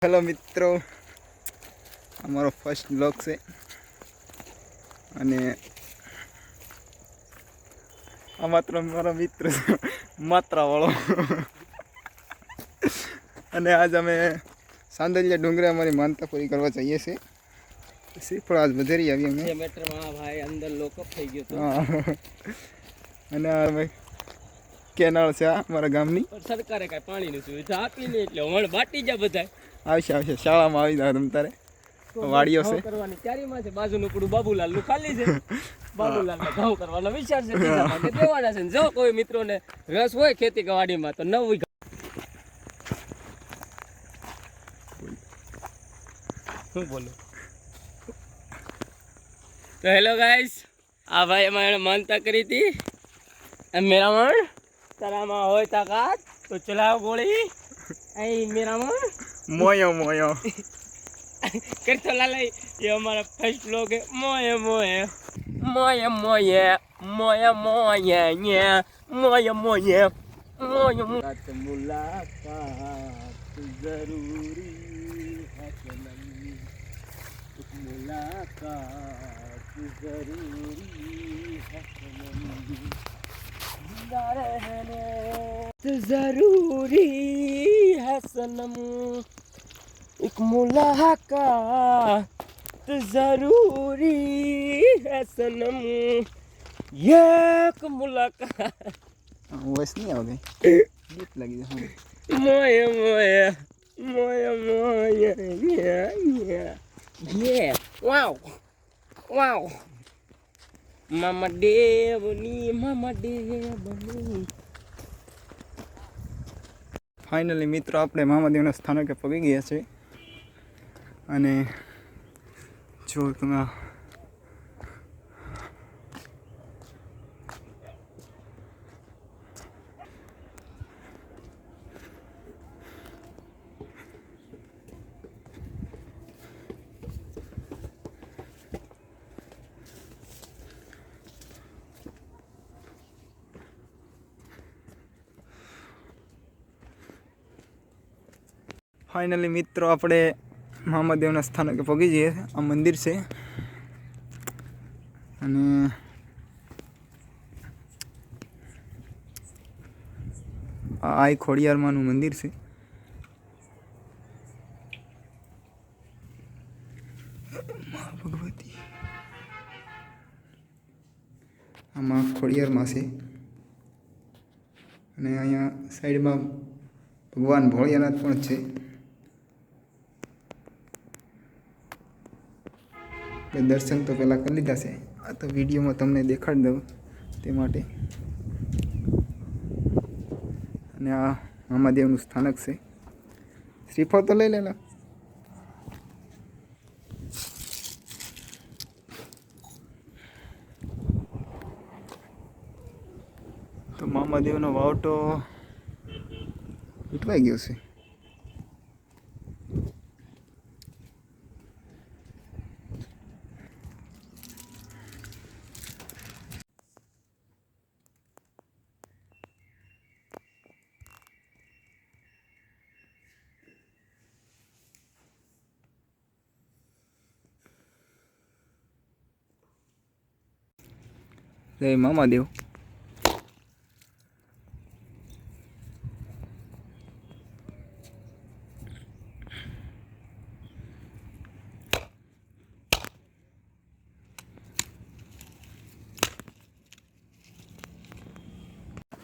Hello મિત્રો, અમારો first blog છે અને આ માત્ર મારો મિત્ર માત્રાવાળો અને આજ અમે સાંદલિયા ડુંગરે અમારી માનતા પૂરી કરવા જઈએ છીએ. શ્રીફળ આજ વધેરી આવી અમે ભાઈ અંદર લોકઅપ થઈ ગયો તો અને અમે કેનાળ છે અમારા ગામની. સરકારે કાંઈ પાણીની સુવિધા આપી નહીં એટલે વણ બાટી જા બધા. આવશે શાળામાં આવી જાય તમ તારે વાડીઓ છે કરવાની તૈયારીમાં છે. બાજુનું પડું બાબુલાલનું ખાલી છે. બાબુલાલને ઘઉં કરવાનો વિચાર છે. બીજા ભાગે દેવાના છે. જો કોઈ મિત્રોને રસ હોય ખેતી વાડીમાં તો 9 વીઘા. શું બોલું? તો હેલો ગાઈસ, આ ભાઈ અમારે માનતા કરી હતી મેરામણ તારામાં હોય તાકાત તો ચલાવ ગોળી. અહીં મેરામણ મોયો કરતો લાલાઈ ये हमारा फर्स्ट व्लॉग है. मोये मोये मोये मोये मोये मोये मोये मोये मोये मुलाकात जरूरी है सनम. मुलाकात जरूरी है सनम. जिंदा रहने जरूरी है सनम. एक मुलाकात जरूरी है सनम. एक मुलाकात वैस नहीं आओगे गीत लगी जाए मोये मोये मोये मोये ये वाव वाव मामा देवनी ફાઇનલી મિત્રો આપણે મામાદેવના સ્થાનકે પગી ગયા છે અને જો તમે ફાઇનલી મિત્રો આપણે મામાદેવના સ્થાનકે પહોંચી જઈએ. આ મંદિર છે અને આ ખોડિયારમાંનું મંદિર છે. ભગવતી આમાં ખોડિયારમાં છે અને અહીંયા સાઈડમાં ભગવાન ભોળિયાનાથ પણ છે. દર્શન તો પહેલાં કરી લીધા છે. આ તો વિડીયોમાં તમને દેખાડી દઉં તે માટે. અને આ મામાદેવનું સ્થાનક છે. શ્રીફળ તો લઈ લેલા. તો મામાદેવનો વાવટો ઉઠવાઈ ગયો છે. જય મામાદેવ.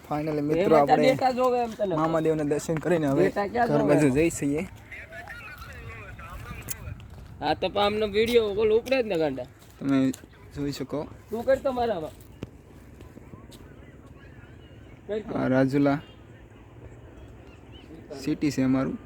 ફાઇનલી મિત્રો આપણે મામાદેવના દર્શન કરીને હવે ઘર બાજુ જઈ છીએ. હા તો આમનો વિડીયો ઓલ ઉપડે જ ને ગાંડા તમે જોઈ શકો. તું કરતો મારામાં આ રાજુલા સિટી છે અમારું.